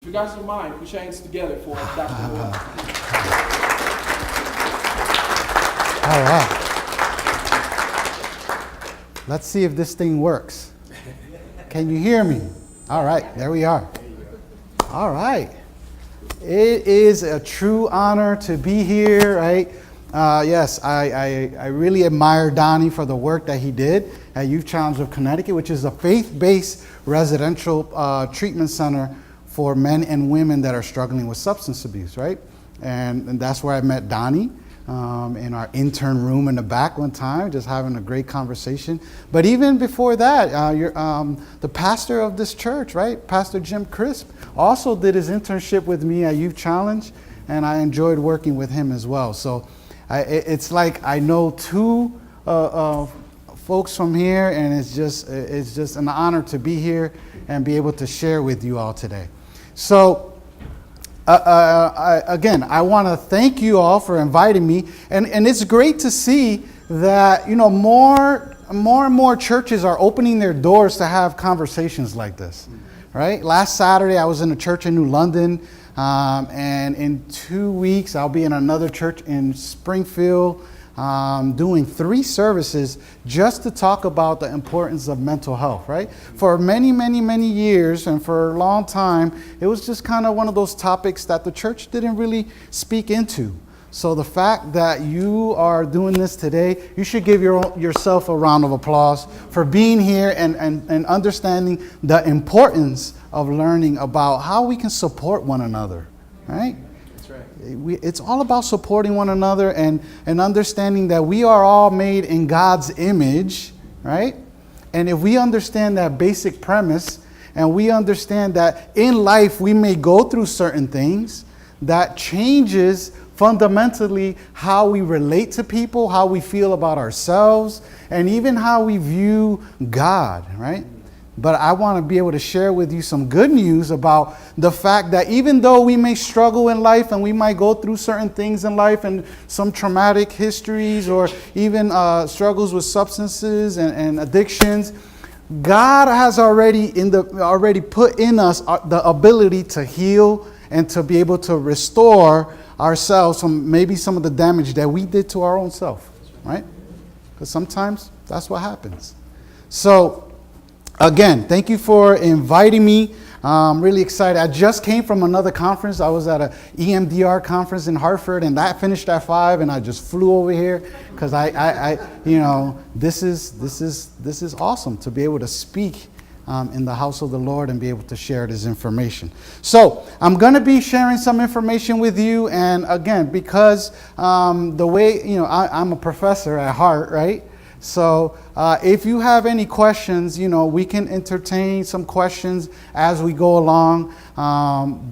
If you guys don't mind, put your hands together for Dr. Noel. All right. Let's see if this thing works. Can you hear me? All right, there we are. All right. It is a true honor to be here, right? Yes, I really admire Donnie for the work that he did at Youth Challenge of Connecticut, which is a faith-based residential treatment center for men and women that are struggling with substance abuse, right? And that's where I met Donnie in our intern room in the back one time, just having a great conversation. But even before that, the pastor of this church, right? Pastor Jim Crisp also did his internship with me at Youth Challenge, and I enjoyed working with him as well. So it's like I know two folks from here, and it's just an honor to be here and be able to share with you all today. So again, I want to thank you all for inviting me, and it's great to see that more and more churches are opening their doors to have conversations like this. Right? Last Saturday, I was in a church in New London, and in 2 weeks, I'll be in another church in Springfield, doing 3 services just to talk about the importance of mental health, right? For many, many, many years and for a long time, it was just kind of one of those topics that the church didn't really speak into. So the fact that you are doing this today, you should give yourself a round of applause for being here and understanding the importance of learning about how we can support one another, right? It's all about supporting one another and understanding that we are all made in God's image, right? And if we understand that basic premise, and we understand that in life we may go through certain things, that changes fundamentally how we relate to people, how we feel about ourselves, and even how we view God, right? But I want to be able to share with you some good news about the fact that even though we may struggle in life and we might go through certain things in life and some traumatic histories or even struggles with substances and addictions, God has already put in us the ability to heal and to be able to restore ourselves from maybe some of the damage that we did to our own self, right? Because sometimes that's what happens. So, again, thank you for inviting me. I'm really excited. I just came from another conference. I was at a EMDR conference in Hartford, and that finished at 5, and I just flew over here because this is awesome to be able to speak in the house of the Lord and be able to share this information. So I'm going to be sharing some information with you, and again, because the way I'm a professor at heart, right? So if you have any questions, we can entertain some questions as we go along.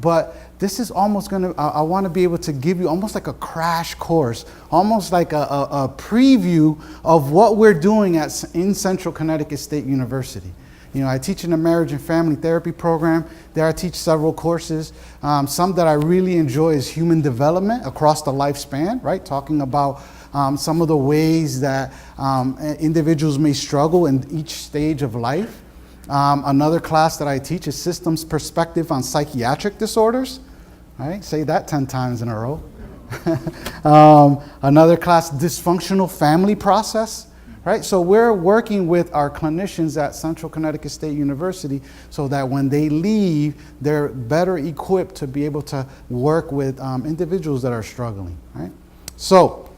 But this is almost I want to be able to give you almost like a crash course, almost like a preview of what we're doing in Central Connecticut State University. I teach in a marriage and family therapy program. There I teach several courses. Some that I really enjoy is human development across the lifespan, right? Talking about some of the ways that individuals may struggle in each stage of life. Another class that I teach is systems perspective on psychiatric disorders. Right? Say that 10 times in a row. Another class, dysfunctional family process. Right? So we're working with our clinicians at Central Connecticut State University so that when they leave, they're better equipped to be able to work with individuals that are struggling. Right? So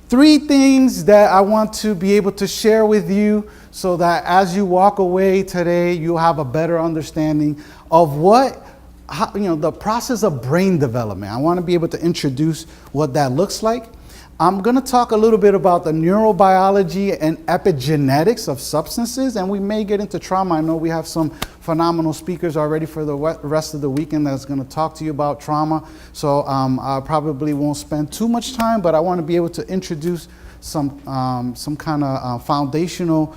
3 things that I want to be able to share with you so that as you walk away today, you'll have a better understanding of the process of brain development. I want to be able to introduce what that looks like. I'm going to talk a little bit about the neurobiology and epigenetics of substances, and we may get into trauma. I know we have some phenomenal speakers already for the rest of the weekend that's going to talk to you about trauma. So I probably won't spend too much time, but I want to be able to introduce some kind of foundational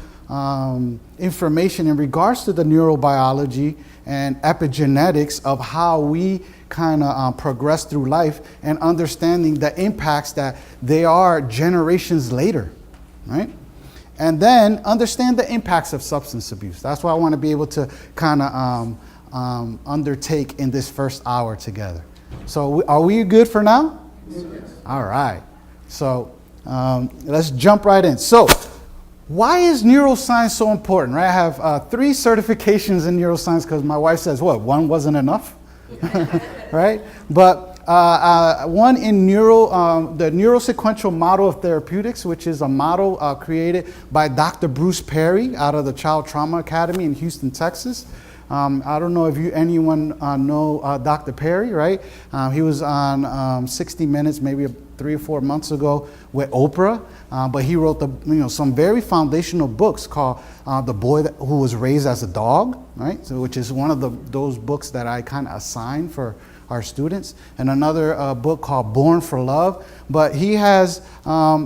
information in regards to the neurobiology and epigenetics of how we kind of progress through life and understanding the impacts that they are generations later, right? And then understand the impacts of substance abuse. That's why I want to be able to kind of undertake in this first hour together. So are we good for now? Yes. All right. So let's jump right in. So why is neuroscience so important? Right? I have 3 certifications in neuroscience because my wife says, what, one wasn't enough? Right? But one in the neurosequential model of therapeutics, which is a model created by Dr. Bruce Perry out of the Child Trauma Academy in Houston, Texas. I don't know if anyone know Dr. Perry, right? He was on 60 Minutes maybe 3 or 4 months ago with Oprah, but he wrote some very foundational books called The Boy Who Was Raised as a Dog, right? So, which is one of those books that I kind of assign for our students, and another book called Born for Love. But he has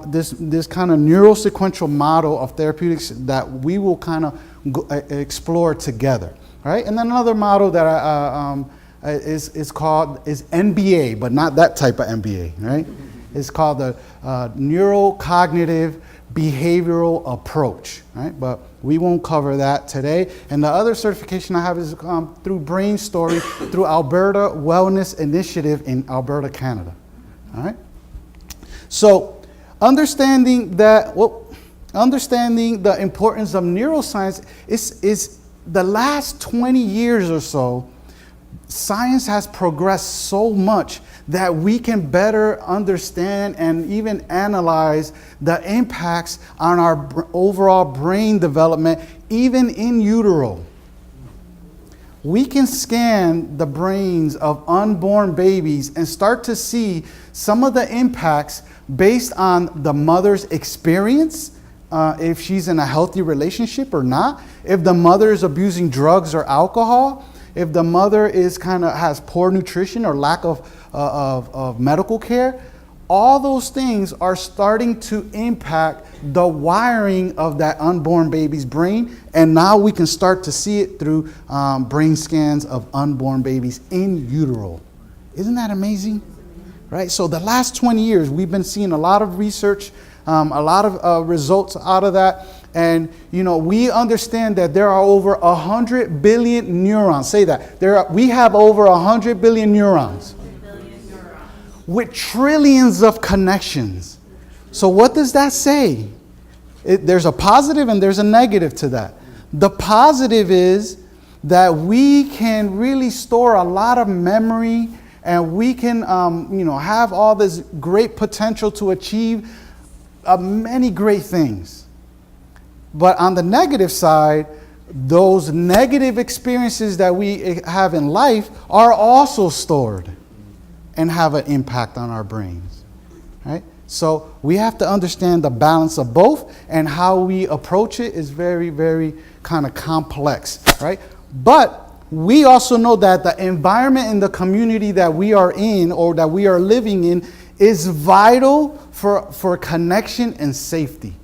this kind of neurosequential model of therapeutics that we will kind of explore together. Right, and then another model that is NBA, but not that type of NBA. Right, it's called the neurocognitive behavioral approach. Right, but we won't cover that today. And the other certification I have is through Brain Story through Alberta Wellness Initiative in Alberta, Canada. All right. So understanding the importance of neuroscience is the last 20 years or so, science has progressed so much that we can better understand and even analyze the impacts on our overall brain development, even in utero. We can scan the brains of unborn babies and start to see some of the impacts based on the mother's experience, if she's in a healthy relationship or not, if the mother is abusing drugs or alcohol, if the mother has poor nutrition or lack of medical care. All those things are starting to impact the wiring of that unborn baby's brain, and now we can start to see it through brain scans of unborn babies in utero. Isn't that amazing? Right? So the last 20 years, we've been seeing a lot of research, a lot of results out of that. And, we understand that there are over 100 billion neurons. Say that. We have over 100 billion neurons with trillions of connections. So what does that say? There's a positive and there's a negative to that. The positive is that we can really store a lot of memory, and we can, have all this great potential to achieve many great things. But on the negative side, those negative experiences that we have in life are also stored and have an impact on our brains, right? So we have to understand the balance of both, and how we approach it is very, very kind of complex, right? But we also know that the environment in the community that we are in or that we are living in is vital for connection and safety.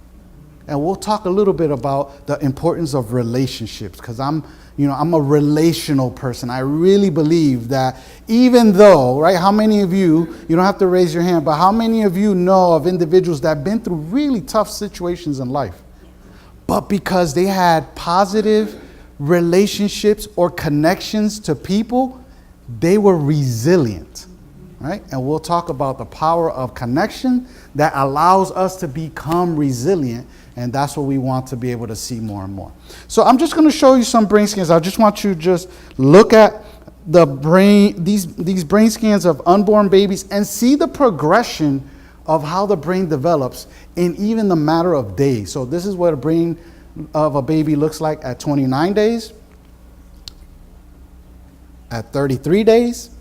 And we'll talk a little bit about the importance of relationships, because I'm a relational person. I really believe that even though, right, how many of you don't have to raise your hand, but how many of you know of individuals that have been through really tough situations in life, but because they had positive relationships or connections to people, they were resilient, right? And we'll talk about the power of connection that allows us to become resilient. And that's what we want to be able to see more and more. So I'm just going to show you some brain scans. I just want you to just look at the brain, these brain scans of unborn babies, and see the progression of how the brain develops in even the matter of days. So this is what a brain of a baby looks like at 29 days, at 33 days,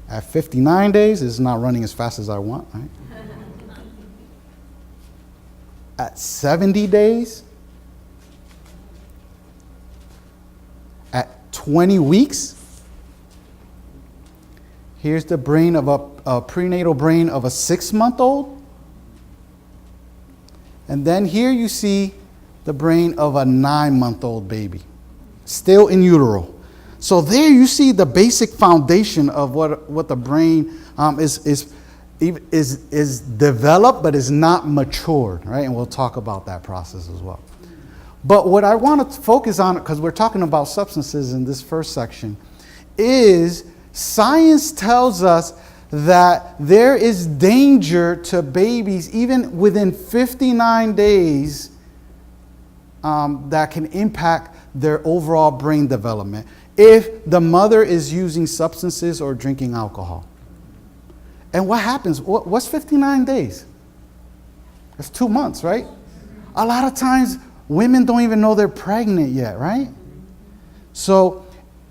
at 59 days. It's not running as fast as I want, right? At 70 days, at 20 weeks. Here's the brain of a prenatal brain of a 6-month-old. And then here you see the brain of a 9-month-old baby, still in utero. So there you see the basic foundation of what the brain is developed, but is not matured, right? And we'll talk about that process as well. But what I want to focus on, because we're talking about substances in this first section, is science tells us that there is danger to babies even within 59 days that can impact their overall brain development if the mother is using substances or drinking alcohol. And what happens? What's 59 days? It's 2 months, right? A lot of times women don't even know they're pregnant yet, right? So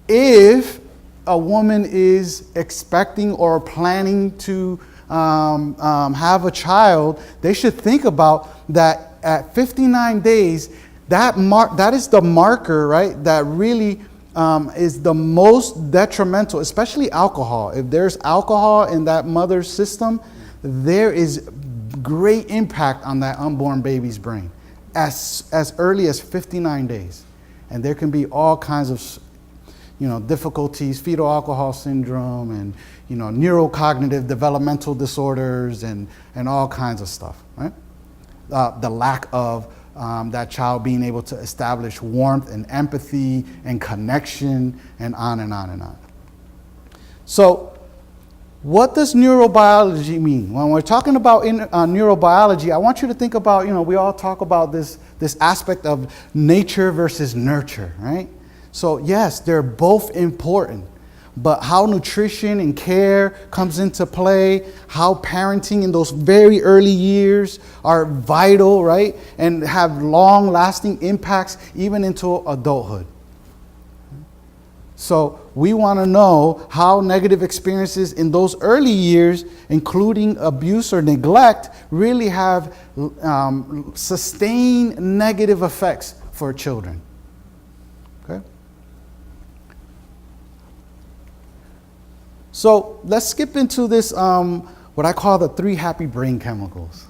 if a woman is expecting or planning to have a child, they should think about that at 59 days, that is the marker, right, that really is the most detrimental, especially alcohol. If there's alcohol in that mother's system, there is great impact on that unborn baby's brain as early as 59 days. And there can be all kinds of difficulties, fetal alcohol syndrome, and neurocognitive developmental disorders, and all kinds of stuff, right? The lack of that child being able to establish warmth and empathy and connection, and on and on and on. So what does neurobiology mean? When we're talking about neurobiology, I want you to think about, we all talk about this aspect of nature versus nurture, right? So yes, they're both important, but how nutrition and care comes into play, how parenting in those very early years are vital, right? And have long-lasting impacts even into adulthood. So we want to know how negative experiences in those early years, including abuse or neglect, really have sustained negative effects for children. Okay? So let's skip into this, what I call the 3 happy brain chemicals.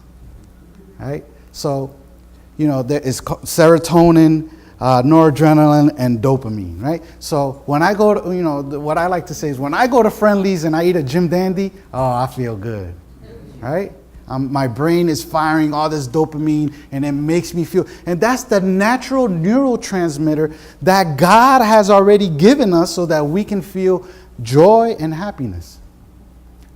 Right? So, there is serotonin, noradrenaline, and dopamine, right? So when I go to, what I like to say is when I go to Friendly's and I eat a Jim Dandy, oh, I feel good, right? My brain is firing all this dopamine and it makes me feel, and that's the natural neurotransmitter that God has already given us so that we can feel joy and happiness.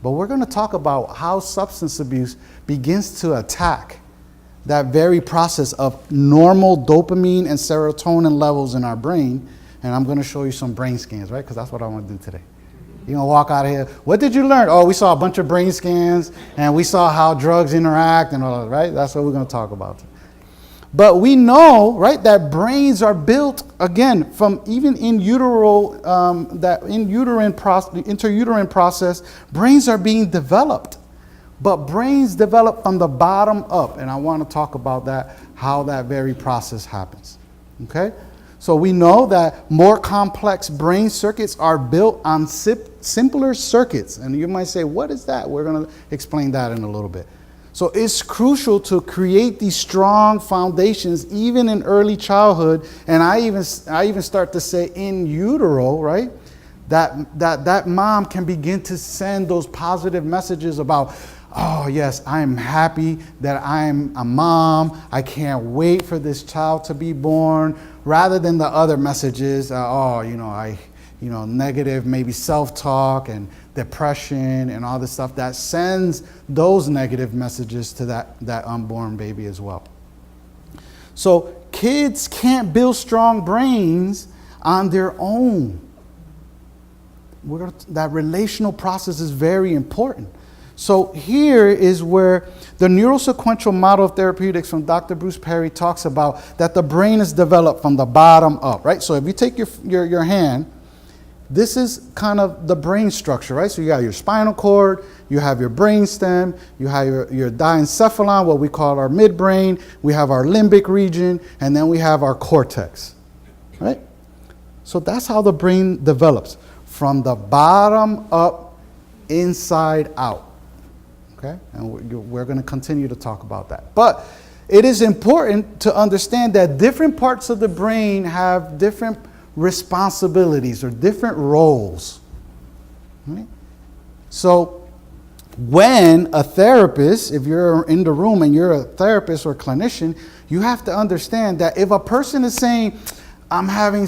But we're going to talk about how substance abuse begins to attack that very process of normal dopamine and serotonin levels in our brain. And I'm going to show you some brain scans, right? Because that's what I want to do today. You're going to walk out of here. What did you learn? Oh, we saw a bunch of brain scans and we saw how drugs interact and all that, right? That's what we're going to talk about. But we know, right, that brains are built, again, from even in interuterine process, brains are being developed. But brains develop from the bottom up, and I want to talk about that, how that very process happens. Okay? So we know that more complex brain circuits are built on simpler circuits. And you might say, what is that? We're going to explain that in a little bit. So it's crucial to create these strong foundations even in early childhood, and I even start to say in utero, right? That mom can begin to send those positive messages about, oh yes, I'm happy that I'm a mom. I can't wait for this child to be born, rather than the other messages, negative, maybe self-talk and depression and all this stuff that sends those negative messages to that unborn baby as well. So kids can't build strong brains on their own. That relational process is very important. So here is where the neurosequential model of therapeutics from Dr. Bruce Perry talks about that the brain is developed from the bottom up, right? So if you take your hand, this is kind of the brain structure, right? So you got your spinal cord, you have your brain stem, you have your diencephalon, what we call our midbrain, we have our limbic region, and then we have our cortex, right? So that's how the brain develops, from the bottom up, inside out. Okay, and we're going to continue to talk about that. But it is important to understand that different parts of the brain have different responsibilities or different roles. Right? So when a therapist, if you're in the room and you're a therapist or clinician, you have to understand that if a person is saying, I'm having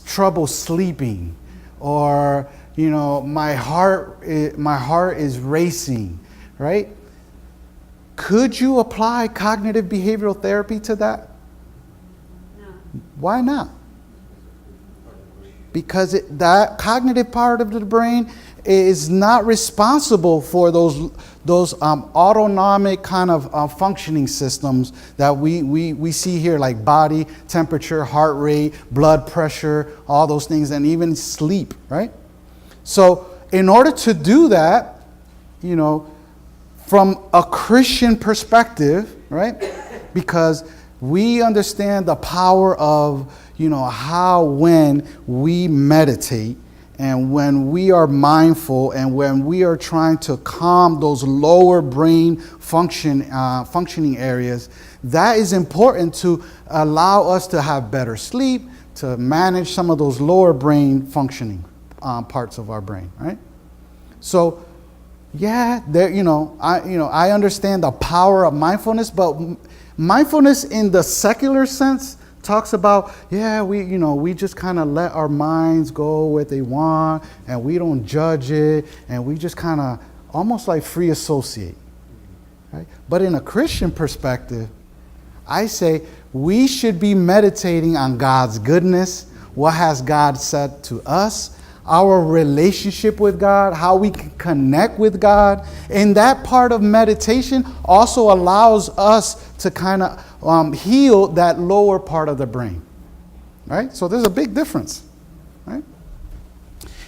trouble sleeping, or my heart is racing, right? Could you apply cognitive behavioral therapy to that? No. Why not? Because that cognitive part of the brain is not responsible for those autonomic kind of functioning systems that we see here, like body temperature, heart rate, blood pressure, all those things, and even sleep, right? So in order to do that, from a Christian perspective, right? Because we understand the power of, how when we meditate and when we are mindful and when we are trying to calm those lower brain functioning areas, that is important to allow us to have better sleep, to manage some of those lower brain functioning parts of our brain, right? So, yeah, I understand the power of mindfulness, but mindfulness in the secular sense talks about, we just kind of let our minds go where they want, and we don't judge it, and we just kind of almost like free associate, right? But in a Christian perspective, I say we should be meditating on God's goodness, what has God said to us, our relationship with God, how we can connect with God. And that part of meditation also allows us to kind of heal that lower part of the brain, right? So there's a big difference, right?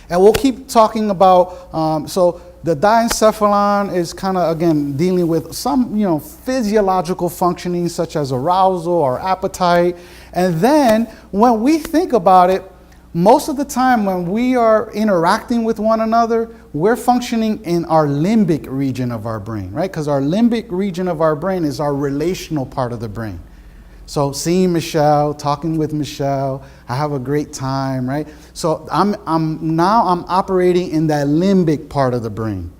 And we'll keep talking about, so the diencephalon is kind of, again, dealing with some, physiological functioning such as arousal or appetite. And then when we think about it, most of the time when we are interacting with one another, we're functioning in our limbic region of our brain, right? Because our limbic region of our brain is our relational part of the brain. So seeing Michelle, talking with Michelle, I have a great time, right? So I'm operating in that limbic part of the brain.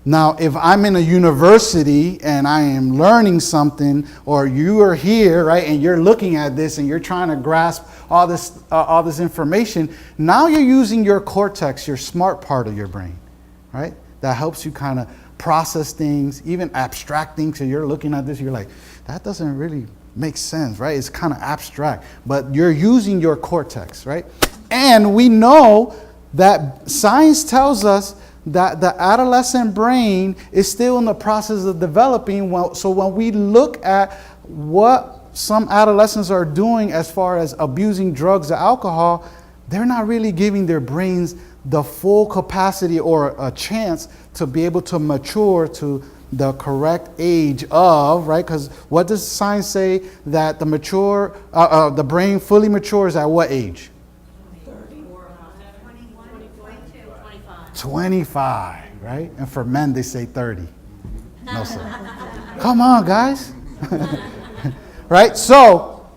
Now, if I'm in a university and I am learning something, or you are here, right, and you're looking at this and you're trying to grasp all this information, now you're using your cortex, your smart part of your brain, right? That helps you kind of process things, even abstract things. So you're looking at this, you're like, that doesn't really make sense, right? It's kind of abstract, but you're using your cortex, right? And we know that science tells us that the adolescent brain is still in the process of developing. So when we look at what some adolescents are doing as far as abusing drugs or alcohol, they're not really giving their brains the full capacity or a chance to be able to mature to the correct age of, right? Because what does science say that the brain fully matures at what age? 25, right? And for men, they say 30. No, sir. Come on, guys. Right? So,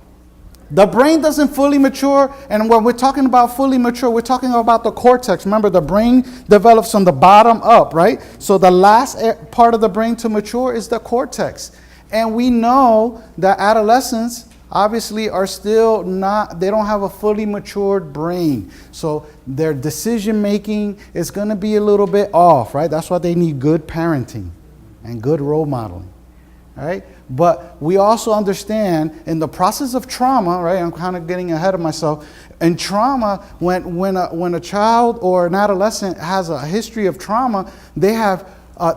the brain doesn't fully mature. And when we're talking about fully mature, we're talking about the cortex. Remember, the brain develops from the bottom up, right? So, the last part of the brain to mature is the cortex. And we know that adolescents obviously are still they don't have a fully matured brain. So their decision making is going to be a little bit off, right? That's why they need good parenting and good role modeling, right? But we also understand in the process of trauma, right? I'm kind of getting ahead of myself. In trauma, when a child or an adolescent has a history of trauma, they have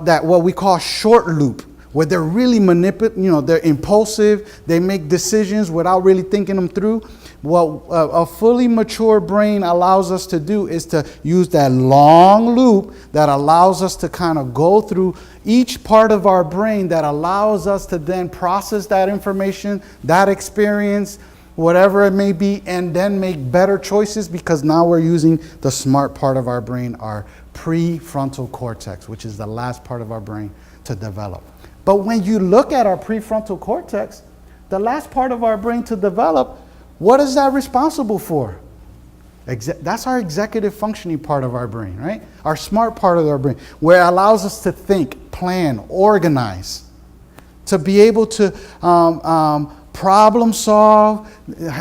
that what we call short loop, where they're really they're impulsive, they make decisions without really thinking them through. What a fully mature brain allows us to do is to use that long loop that allows us to kind of go through each part of our brain, that allows us to then process that information, that experience, whatever it may be, and then make better choices, because now we're using the smart part of our brain, our prefrontal cortex, which is the last part of our brain to develop. But when you look at our prefrontal cortex, the last part of our brain to develop, what is that responsible for? That's our executive functioning part of our brain, right? Our smart part of our brain, where it allows us to think, plan, organize, to be able to problem solve,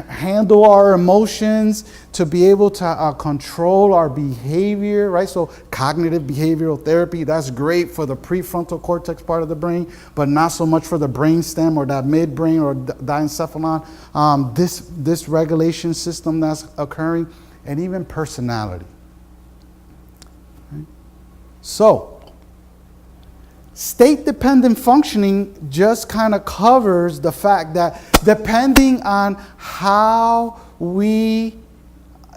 handle our emotions, to be able to control our behavior, right? So cognitive behavioral therapy, that's great for the prefrontal cortex part of the brain, but not so much for the brainstem or that midbrain or diencephalon. This regulation system that's occurring, and even personality. Right? So, state-dependent functioning just kind of covers the fact that depending on how we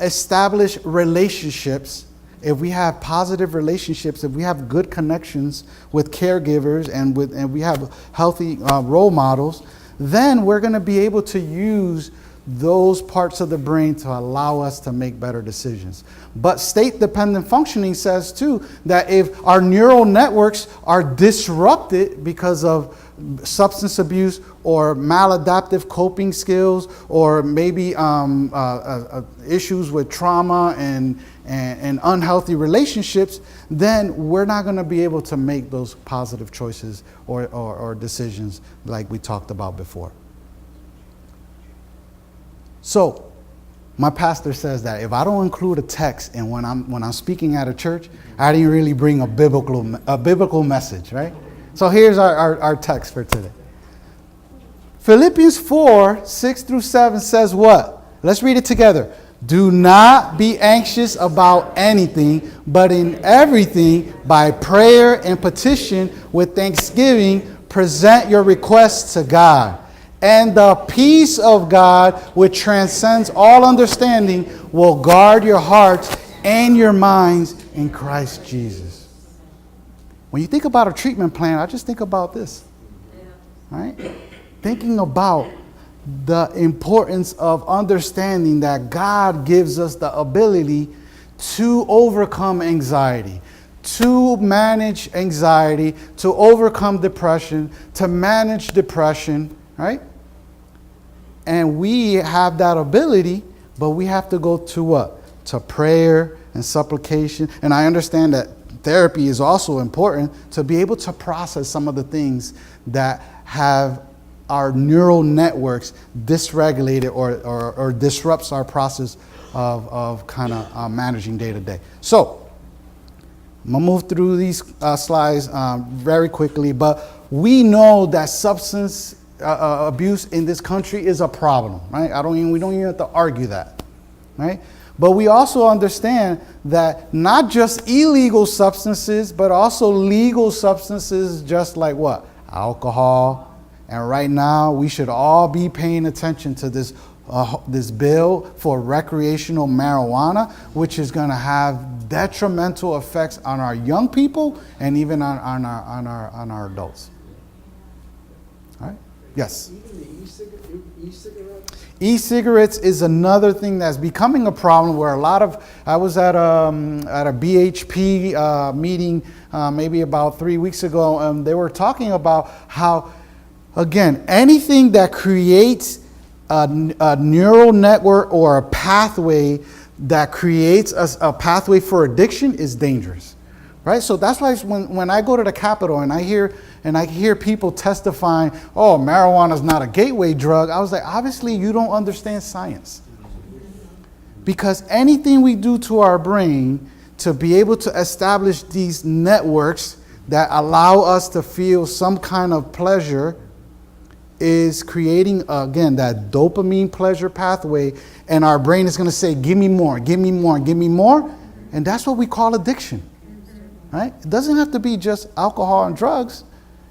establish relationships, if we have positive relationships, if we have good connections with caregivers and we have healthy role models, then we're going to be able to use those parts of the brain to allow us to make better decisions. But state-dependent functioning says too that if our neural networks are disrupted because of substance abuse or maladaptive coping skills or maybe issues with trauma and unhealthy relationships, then we're not going to be able to make those positive choices or decisions like we talked about before. So, my pastor says that if I don't include a text and when I'm speaking at a church, I didn't really bring a biblical message, right? So here's our text for today. Philippians 4:6-7 says what? Let's read it together. Do not be anxious about anything, but in everything, by prayer and petition with thanksgiving, present your requests to God. And the peace of God, which transcends all understanding, will guard your hearts and your minds in Christ Jesus. When you think about a treatment plan, I just think about this. Right? Thinking about the importance of understanding that God gives us the ability to overcome anxiety, to manage anxiety, to overcome depression, to manage depression, right? And we have that ability, but we have to go to what? To prayer and supplication. And I understand that therapy is also important to be able to process some of the things that have our neural networks dysregulated or disrupts our process of kind of managing day to day. So, I'm going to move through these slides very quickly, but we know that substance abuse in this country is a problem, right? We don't even have to argue that, right? But we also understand that not just illegal substances, but also legal substances, just like what? Alcohol. And right now, we should all be paying attention to this bill for recreational marijuana, which is going to have detrimental effects on our young people and even on our adults. All right. Yes. Even the e-cigarettes? E-cigarettes is another thing that's becoming a problem where I was at a BHP meeting maybe about 3 weeks ago, and they were talking about how, again, anything that creates a neural network or a pathway that creates a pathway for addiction is dangerous, right? So that's why when I go to the Capitol and I hear people testifying, oh, marijuana is not a gateway drug, I was like, obviously you don't understand science. Because anything we do to our brain to be able to establish these networks that allow us to feel some kind of pleasure is creating, again, that dopamine pleasure pathway, and our brain is going to say, give me more, give me more, give me more, and that's what we call addiction, right? It doesn't have to be just alcohol and drugs.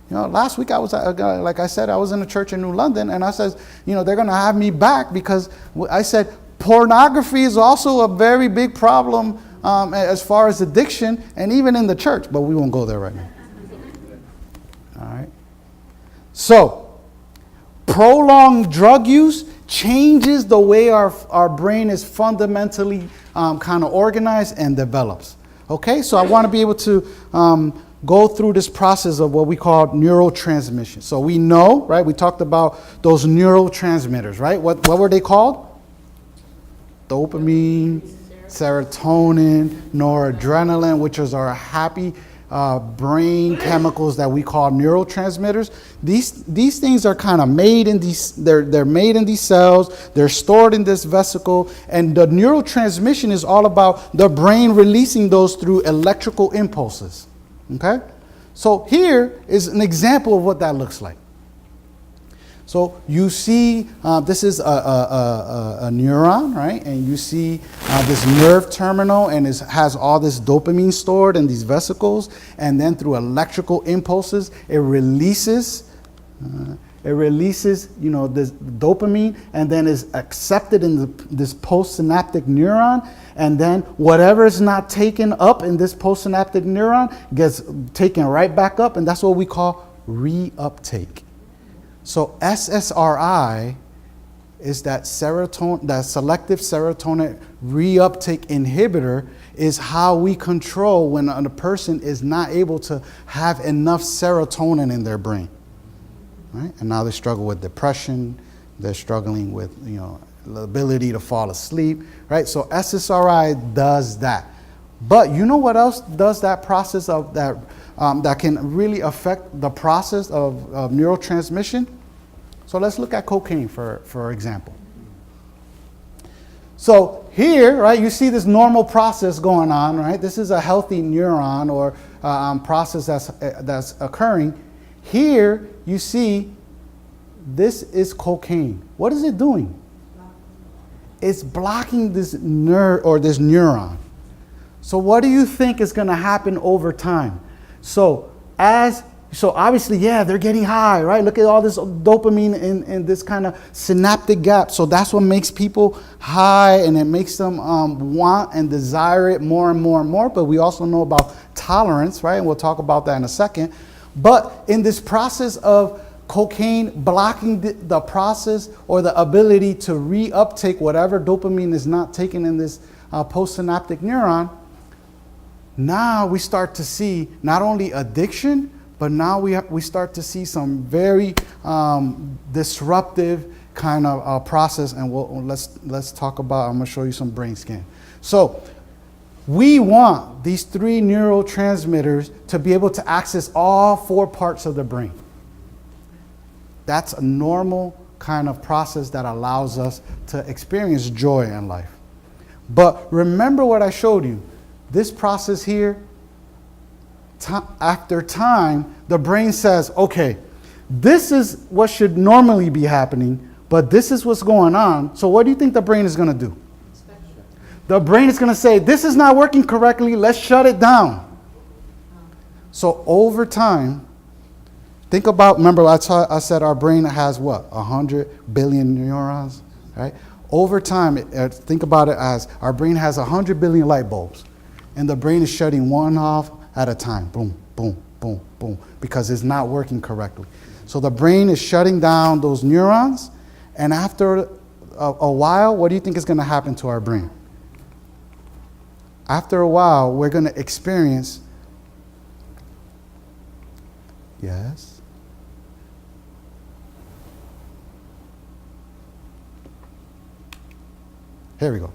You know, last week I was in a church in New London, and I said, they're going to have me back because I said pornography is also a very big problem as far as addiction, and even in the church, but we won't go there right now. All right. So, prolonged drug use changes the way our brain is fundamentally kind of organized and develops. Okay, so I want to be able to go through this process of what we call neurotransmission. So we know, right, we talked about those neurotransmitters, right? What were they called? Dopamine, serotonin, noradrenaline, which is our happy brain chemicals that we call neurotransmitters. These things are kind of made in these, they're made in these cells, they're stored in this vesicle, and the neurotransmission is all about the brain releasing those through electrical impulses. Okay? So here is an example of what that looks like. So you see, this is a neuron, right? And you see this nerve terminal, and it has all this dopamine stored in these vesicles. And then through electrical impulses, it releases, you know, this dopamine, and then is accepted in this postsynaptic neuron. And then whatever is not taken up in this postsynaptic neuron gets taken right back up, and that's what we call reuptake. So SSRI is that serotonin, that selective serotonin reuptake inhibitor, is how we control when a person is not able to have enough serotonin in their brain, right? And now they struggle with depression, they're struggling with, you know, the ability to fall asleep, right? So SSRI does that. But you know what else does that process of that? That can really affect the process of neurotransmission. So let's look at cocaine for example. So here, right, you see this normal process going on, right? This is a healthy neuron or process that's occurring. Here you see this is cocaine. What is it doing? It's blocking this nerve or this neuron. So what do you think is going to happen over time? So obviously, yeah, they're getting high, right? Look at all this dopamine in this kind of synaptic gap. So that's what makes people high, and it makes them want and desire it more and more and more. But we also know about tolerance, right? And we'll talk about that in a second. But in this process of cocaine blocking the process or the ability to reuptake whatever dopamine is not taken in this postsynaptic neuron, now we start to see not only addiction, but now we start to see some very disruptive kind of process. And let's talk about, I'm going to show you some brain scan. So we want these three neurotransmitters to be able to access all four parts of the brain. That's a normal kind of process that allows us to experience joy in life. But remember what I showed you. This process here, after time, the brain says, okay, this is what should normally be happening, but this is what's going on. So what do you think the brain is going to do? The brain is going to say, this is not working correctly, let's shut it down. So over time, think about, remember I said our brain has what? 100 billion neurons, right? Over time, think about it as our brain has 100 billion light bulbs. And the brain is shutting one off at a time. Boom, boom, boom, boom. Because it's not working correctly. So the brain is shutting down those neurons. And after a while, what do you think is going to happen to our brain? After a while, we're going to experience... Yes? Here we go.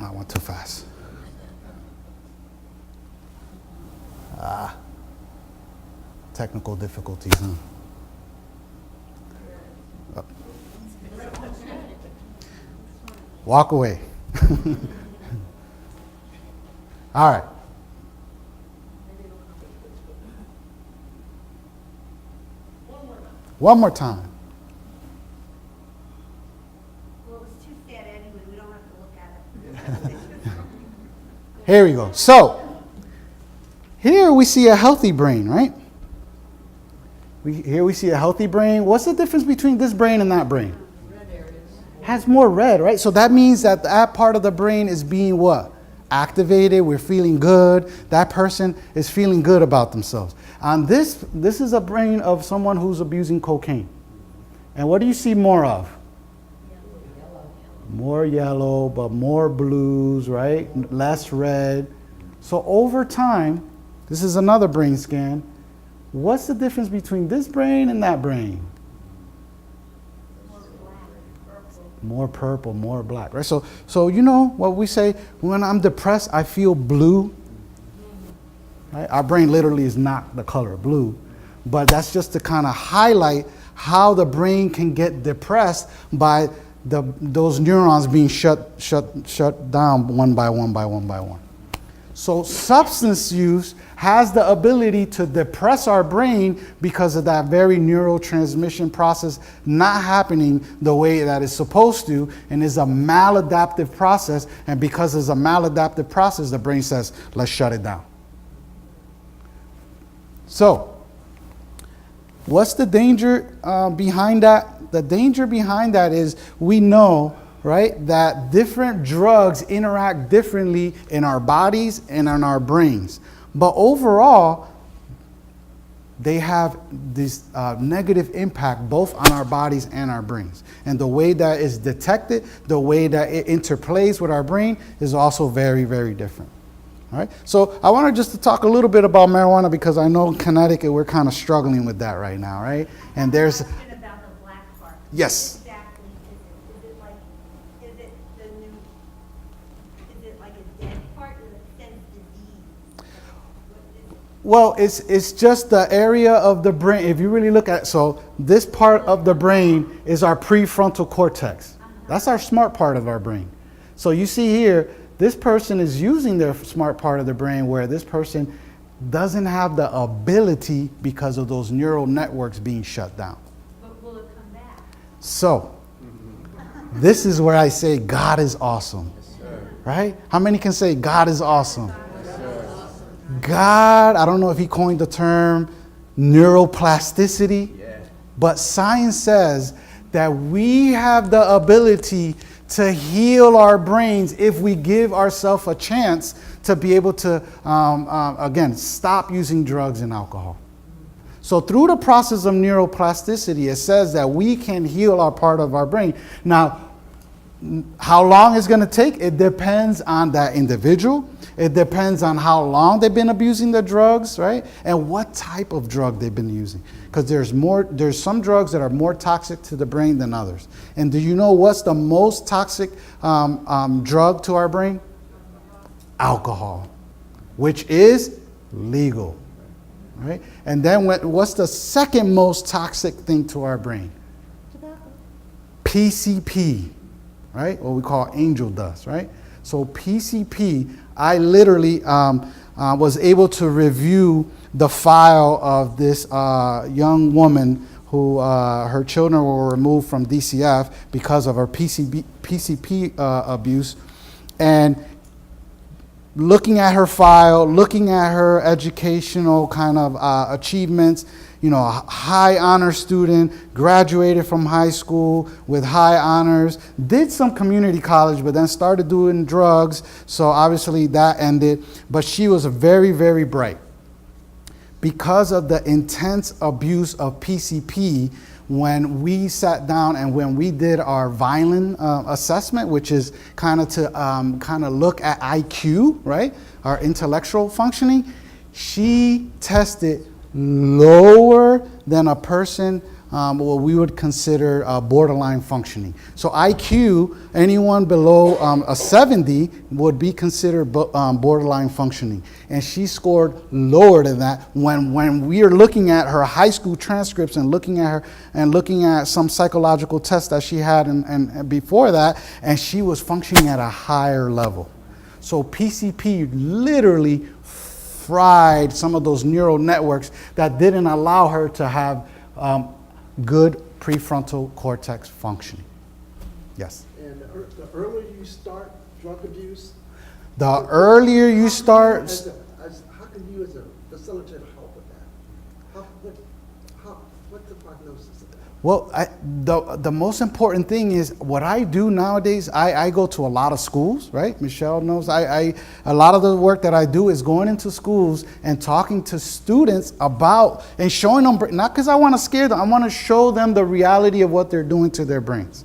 I went too fast. Technical difficulties, huh? Oh. Walk away. All right. One more time. Here we go. So, here we see a healthy brain, right? Here we see a healthy brain. What's the difference between this brain and that brain? Red areas. Has more red, right? So that means that that part of the brain is being what? Activated. We're feeling good. That person is feeling good about themselves. And this is a brain of someone who's abusing cocaine. And what do you see more of? More yellow, but more blues, right? Less red. So over time, this is another brain scan. What's the difference between this brain and that brain? more purple, more black, right? So you know what we say, when I'm depressed, I feel blue, right? Our brain literally is not the color blue, but that's just to kind of highlight how the brain can get depressed by those neurons being shut down one by one by one by one. So substance use has the ability to depress our brain because of that very neurotransmission process not happening the way that it's supposed to, and is a maladaptive process. And because it's a maladaptive process, the brain says, let's shut it down. So, what's the danger behind that? The danger behind that is we know, right, that different drugs interact differently in our bodies and in our brains. But overall, they have this negative impact both on our bodies and our brains. And the way that is detected, the way that it interplays with our brain is also very, very different. All right. So I wanted just to talk a little bit about marijuana because I know in Connecticut we're kind of struggling with that right now, right? And there's About the black part. Yes. What exactly is it? Is it like, is it the new, is it like a dead part or a sense disease? Well, it's just the area of the brain. If you really look at, so this part of the brain is our prefrontal cortex. That's our smart part of our brain. So you see here, this person is using their smart part of the brain where this person doesn't have the ability because of those neural networks being shut down. But will it come back? So, this is where I say God is awesome. Right? How many can say God is awesome? God, I don't know if he coined the term neuroplasticity, but science says that we have the ability to heal our brains if we give ourselves a chance to be able to, again, stop using drugs and alcohol. So through the process of neuroplasticity, it says that we can heal our part of our brain. Now, how long it's going to take, it depends on that individual. It depends on how long they've been abusing the drugs, right? And what type of drug they've been using. Because there's some drugs that are more toxic to the brain than others. And do you know what's the most toxic drug to our brain? Alcohol, which is legal, right? And then what's the second most toxic thing to our brain? PCP, right? What we call angel dust, right? So PCP, I literally was able to review the file of this young woman who her children were removed from DCF because of her PCP abuse. And looking at her file, looking at her educational kind of achievements, you know, a high honor student, graduated from high school with high honors, did some community college, but then started doing drugs. So obviously that ended, but she was very, very bright. Because of the intense abuse of PCP, when we sat down and when we did our Violin assessment, which is kind of to look at IQ, right, our intellectual functioning, she tested lower than a person what we would consider borderline functioning. So IQ, anyone below a 70 would be considered borderline functioning. And she scored lower than that when we are looking at her high school transcripts and looking at her and looking at some psychological tests that she had and before that, and she was functioning at a higher level. So PCP literally fried some of those neural networks that didn't allow her to have good prefrontal cortex functioning. Yes? And the earlier you start drug abuse, The earlier you start, how can you as a facilitator help with that? What's the prognosis of that? well, the most important thing is what I do nowadays. I go to a lot of schools, right? Michelle knows. A lot of the work that I do is going into schools and talking to students about and showing them, not because I want to scare them, I want to show them the reality of what they're doing to their brains.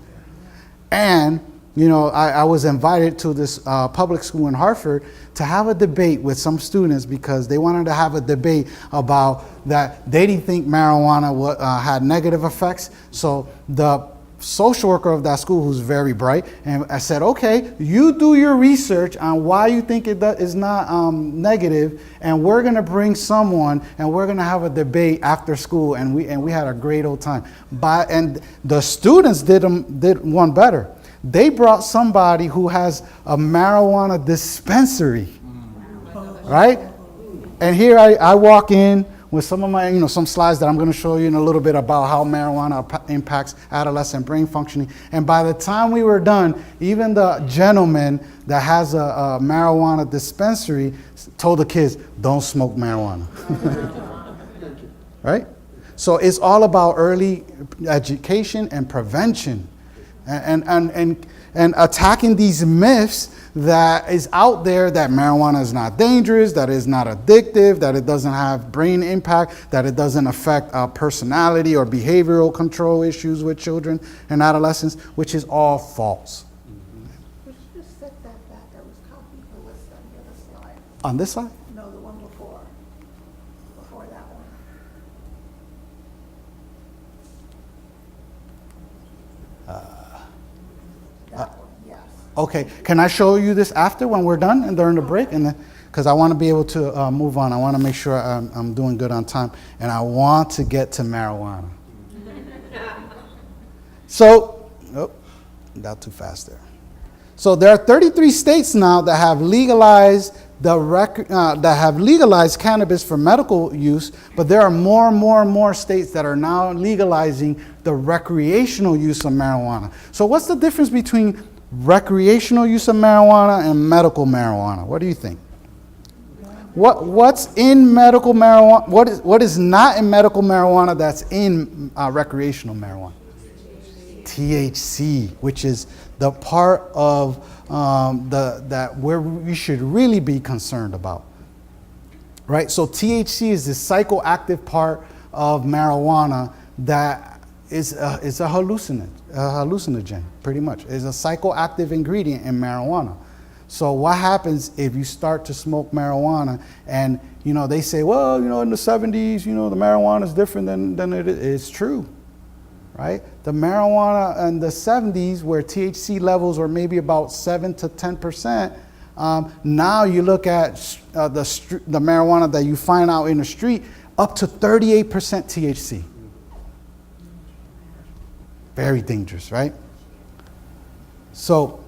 And you know, I was invited to this public school in Hartford to have a debate with some students because they wanted to have a debate about that they didn't think marijuana had negative effects. So the social worker of that school who's very bright, and I said, okay, you do your research on why you think it is not negative, and we're gonna bring someone and we're gonna have a debate after school, and we had a great old time. And the students did one better. They brought somebody who has a marijuana dispensary, right? And here I walk in with some of my, some slides that I'm going to show you in a little bit about how marijuana impacts adolescent brain functioning. And by the time we were done, even the gentleman that has a marijuana dispensary told the kids, don't smoke marijuana. Right? So it's all about early education and prevention and attacking these myths that is out there, that marijuana is not dangerous, that it's not addictive, that it doesn't have brain impact, that it doesn't affect personality or behavioral control issues with children and adolescents, which is all false. Would you just set that back? I was copying the list on the other slide. On this side? No, the one before. Before that one. That one, yes. Okay, can I show you this after when we're done and during the break? And then, because I want to be able to move on. I want to make sure I'm doing good on time, and I want to get to marijuana. So, not too fast there. So there are 33 states now that have legalized cannabis for medical use, but there are more and more and more states that are now legalizing the recreational use of marijuana. So what's the difference between recreational use of marijuana and medical marijuana? What do you think? What's in medical marijuana? What is not in medical marijuana that's in recreational marijuana? THC, which is the part of that where we should really be concerned about, right? So THC is the psychoactive part of marijuana that is a hallucinogen, pretty much. It's a psychoactive ingredient in marijuana. So what happens if you start to smoke marijuana and, they say, well, in the 70s, the marijuana is different than it is. It's true, right? The marijuana in the 70s, where THC levels are maybe about 7 to 10%, now you look at the marijuana that you find out in the street, up to 38% THC. Very dangerous, right? So,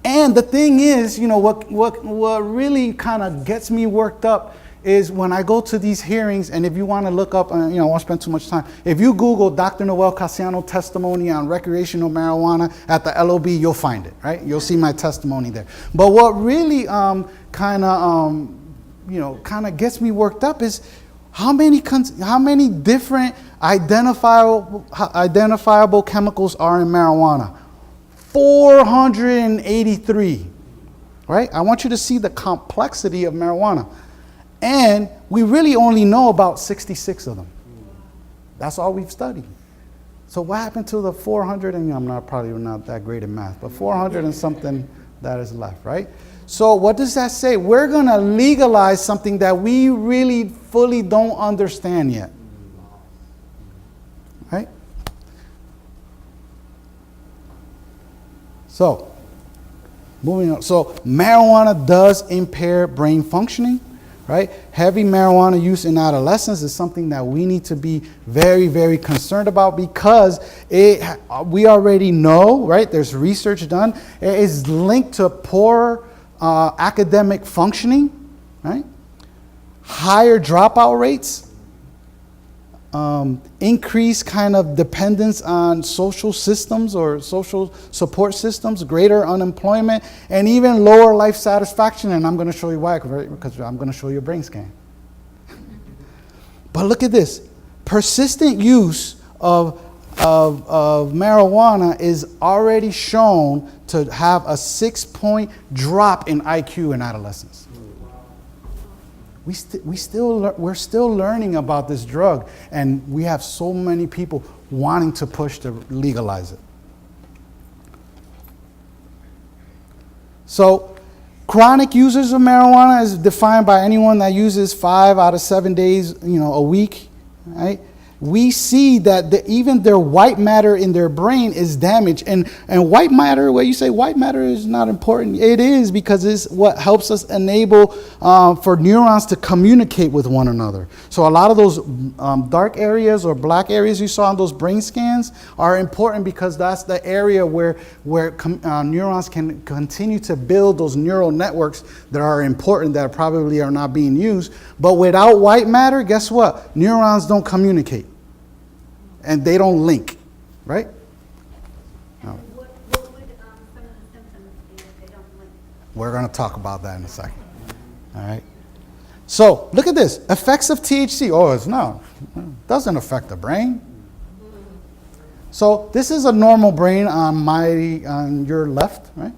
and the thing is, what really kind of gets me worked up is when I go to these hearings, and if you want to look up, I won't spend too much time. If you Google Dr. Noel Casiano testimony on recreational marijuana at the LOB, you'll find it, right? You'll see my testimony there. But what really kind of gets me worked up is how many different identifiable chemicals are in marijuana. 483, right? I want you to see the complexity of marijuana. And we really only know about 66 of them. That's all we've studied. So what happened to the 400, and I'm probably not that great at math, but 400 and something that is left, right? So what does that say? We're going to legalize something that we really fully don't understand yet, right? So, moving on. So marijuana does impair brain functioning, right? Heavy marijuana use in adolescence is something that we need to be very, very concerned about, because we already know, right? There's research done. It is linked to poor academic functioning, right? Higher dropout rates, increased kind of dependence on social systems or social support systems, greater unemployment, and even lower life satisfaction. And I'm going to show you why, because I'm going to show you a brain scan. But look at this. Persistent use of marijuana is already shown to have a 6-point drop in IQ in adolescents. We're still learning about this drug, and we have so many people wanting to push to legalize it. So, chronic users of marijuana is defined by anyone that uses 5 out of 7 days, a week, right? we see that even their white matter in their brain is damaged. And white matter, where you say white matter is not important, it is, because it's what helps us enable for neurons to communicate with one another. So a lot of those dark areas or black areas you saw on those brain scans are important, because that's the area where neurons can continue to build those neural networks that are important, that probably are not being used. But without white matter, guess what? Neurons don't communicate. And they don't link, right? No. What would some of the symptoms be if they don't link? We're going to talk about that in a second. All right. So look at this. Effects of THC. Oh, it doesn't affect the brain. So this is a normal brain on your left, right?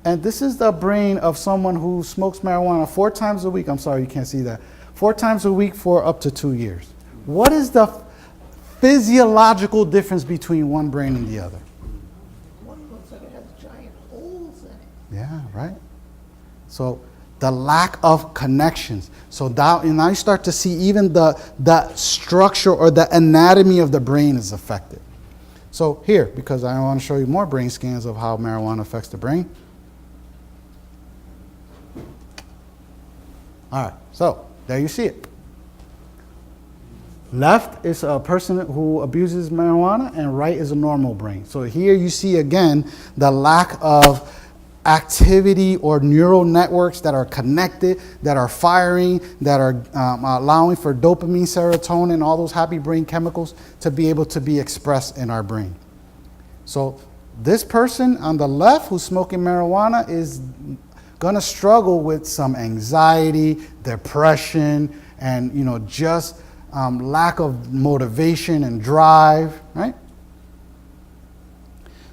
And this is the brain of someone who smokes marijuana 4 times a week. I'm sorry, you can't see that. 4 times a week for up to 2 years. What is the physiological difference between one brain and the other? One looks like it has giant holes in it. Yeah, right. So the lack of connections. So now you start to see even the structure or the anatomy of the brain is affected. So here, because I want to show you more brain scans of how marijuana affects the brain. All right, so there you see it. Left is a person who abuses marijuana, and right is a normal brain. So here you see again the lack of activity or neural networks that are connected, that are firing, that are allowing for dopamine, serotonin, all those happy brain chemicals to be able to be expressed in our brain. So this person on the left who's smoking marijuana is going to struggle with some anxiety, depression, and just lack of motivation and drive, right?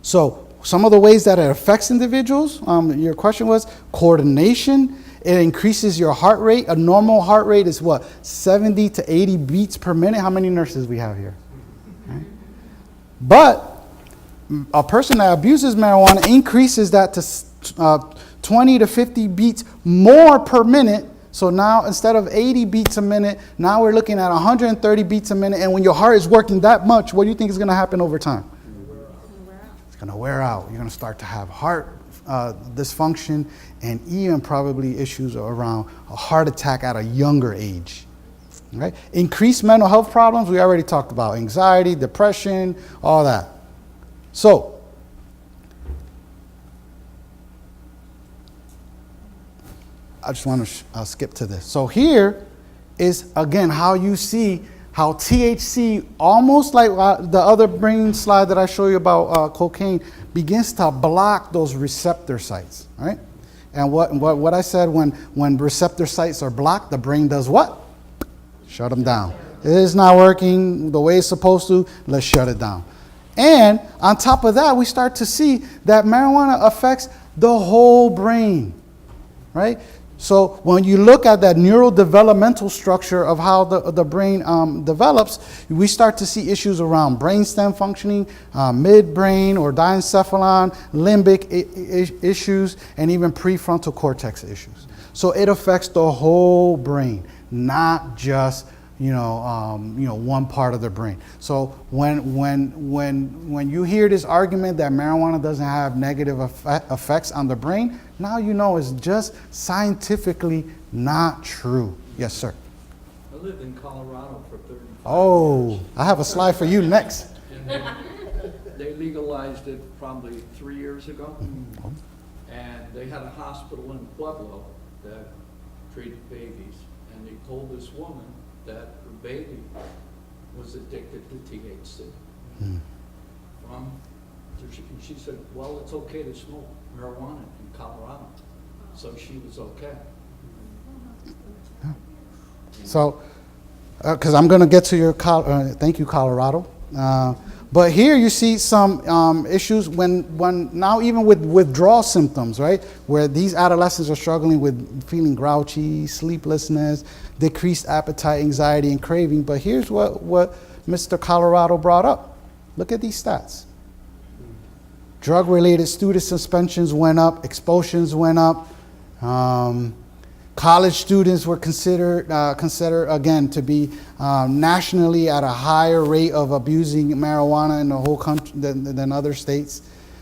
So some of the ways that it affects individuals, your question was coordination. It increases your heart rate. A normal heart rate is what? 70 to 80 beats per minute. How many nurses we have here? Right? But a person that abuses marijuana increases that to 20 to 50 beats more per minute. So now instead of 80 beats a minute, now we're looking at 130 beats a minute. And when your heart is working that much, what do you think is going to happen over time? It's going to wear out. You're going to start to have heart dysfunction and even probably issues around a heart attack at a younger age. Right? Increased mental health problems, we already talked about. Anxiety, depression, all that. So, I just want to skip to this. So here is, again, how you see how THC, almost like the other brain slide that I show you about cocaine, begins to block those receptor sites, right? And what I said, when receptor sites are blocked, the brain does what? Shut them down. It is not working the way it's supposed to, let's shut it down. And on top of that, we start to see that marijuana affects the whole brain, right? So when you look at that neurodevelopmental structure of how the brain develops, we start to see issues around brainstem functioning, midbrain or diencephalon, limbic issues, and even prefrontal cortex issues. So it affects the whole brain, not just one part of the brain. So when you hear this argument that marijuana doesn't have negative effects on the brain, now you know it's just scientifically not true. Yes, sir. I lived in Colorado for 35 years. Oh, I have a slide for you next. And they legalized it probably 3 years ago. And they had a hospital in Pueblo that treated babies. And they told this woman that her baby was addicted to THC. And she said, well, it's okay to smoke marijuana in Colorado. So she was okay. So, because I'm going to get to your, thank you, Colorado. But here you see some issues when now even with withdrawal symptoms, right? Where these adolescents are struggling with feeling grouchy, sleeplessness, decreased appetite, anxiety, and craving. But here's what Mr. Colorado brought up. Look at these stats. Drug-related student suspensions went up, expulsions went up, College students were considered again to be nationally at a higher rate of abusing marijuana in the whole country than other states.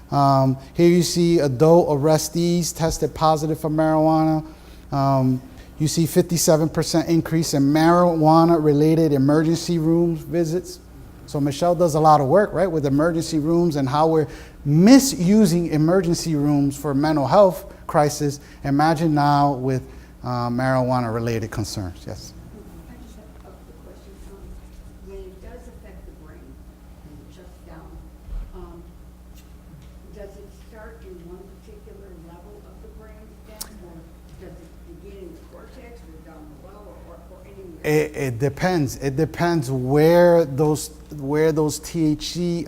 Here you see adult arrestees tested positive for marijuana. You see 57% increase in marijuana-related emergency room visits. So Michelle does a lot of work, right, with emergency rooms and how we're misusing emergency rooms for mental health crisis. Imagine now with marijuana-related concerns. Yes. I just have a couple of questions. When it does affect the brain and it shuts down, does it start in one particular level of the brain stem, or does it begin in the cortex or down below, or anywhere? It depends. It depends where those THC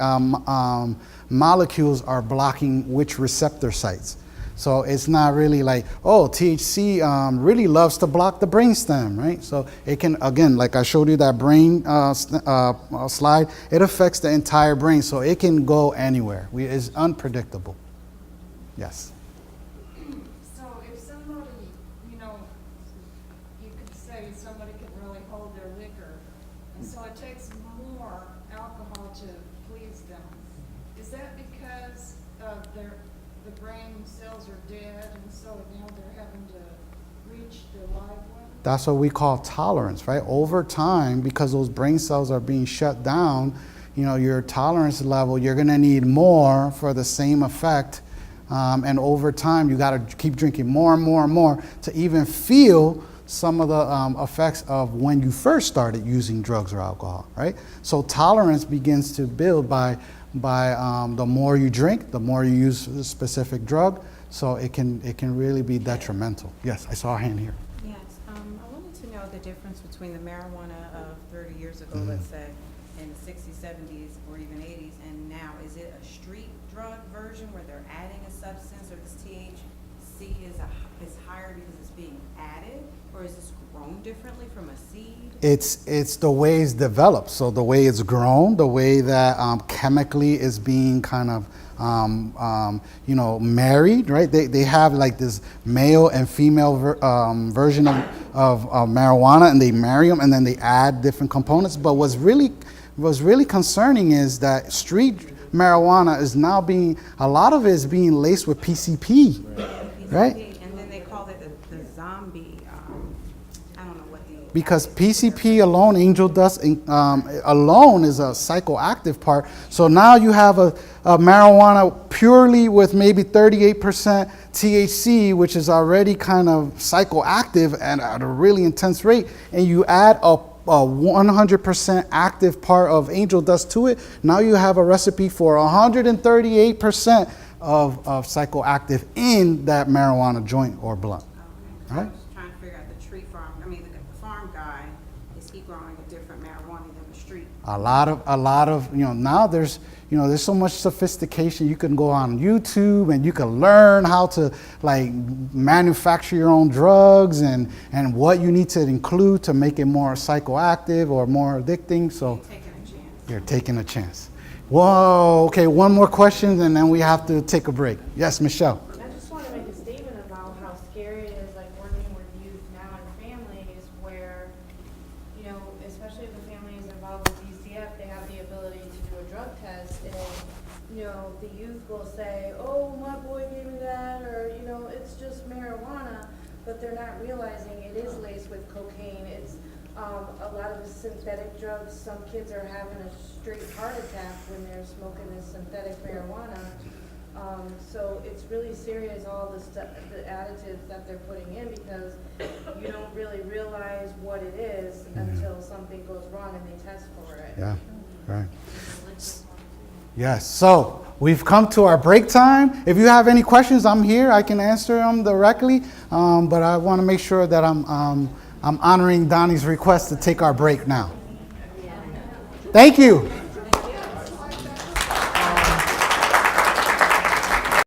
molecules are blocking which receptor sites. So it's not really like, oh, THC really loves to block the brainstem, right? So it can, again, like I showed you that brain slide, it affects the entire brain, so it can go anywhere. It's unpredictable. Yes. So if somebody, you know, you could say somebody can really hold their liquor, and so it takes more alcohol to please them. Is that because the brain cells are dead, and so now they're having to reach the live one? That's what we call tolerance, right? Over time, because those brain cells are being shut down, you know, your tolerance level, you're gonna need more for the same effect. And over time, you gotta keep drinking more and more and more to even feel some of the effects of when you first started using drugs or alcohol, right? So tolerance begins to build by the more you drink, the more you use a specific drug, so it can really be detrimental. Yes, I saw a hand here. Yes, I wanted to know the difference between the marijuana of 30 years ago, let's say, in the 60s, 70s, or even 80s, and now. Is it a street drug version where they're adding a substance, or this THC is higher because it's being added, or is this grown differently from a seed? It's the way it's developed. So the way it's grown, the way that chemically is being kind of married, right? They have like this male and female version of marijuana, and they marry them, and then they add different components. But what's really concerning is that street marijuana is now a lot of it is being laced with PCP, right? And then they call it the zombie, I don't know what the... Because PCP alone, angel dust alone is a psychoactive part. So now you have a marijuana purely with maybe 38% THC, which is already kind of psychoactive and at a really intense rate, and you add a 100% active part of angel dust to it. Now you have a recipe for 138% of psychoactive in that marijuana joint or blunt. Okay. Right? I was trying to figure out the tree farm. I mean, the farm guy, is he growing a different marijuana than the street? A lot of now there's so much sophistication. You can go on YouTube and you can learn how to like manufacture your own drugs and what you need to include to make it more psychoactive or more addicting. So you're taking a chance. Whoa, okay, one more question and then we have to take a break. Yes, Michelle. I just want to make a statement about how scary it is, like working with youth now in families where, especially if the family is involved with DCF, they have the ability to do a drug test, and the youth will say, "Oh, my boy gave me that," or it's just marijuana, but they're not realizing it is laced with cocaine. It's a lot of the synthetic drugs. Some kids are having a straight heart attack when they're smoking this synthetic marijuana. So it's really serious, all the additives that they're putting in, because you don't really realize what it is until something goes wrong and they test for it. Yeah, right. Yes, so we've come to our break time. If you have any questions, I'm here. I can answer them directly, but I want to make sure that I'm honoring Donnie's request to take our break now. Thank you.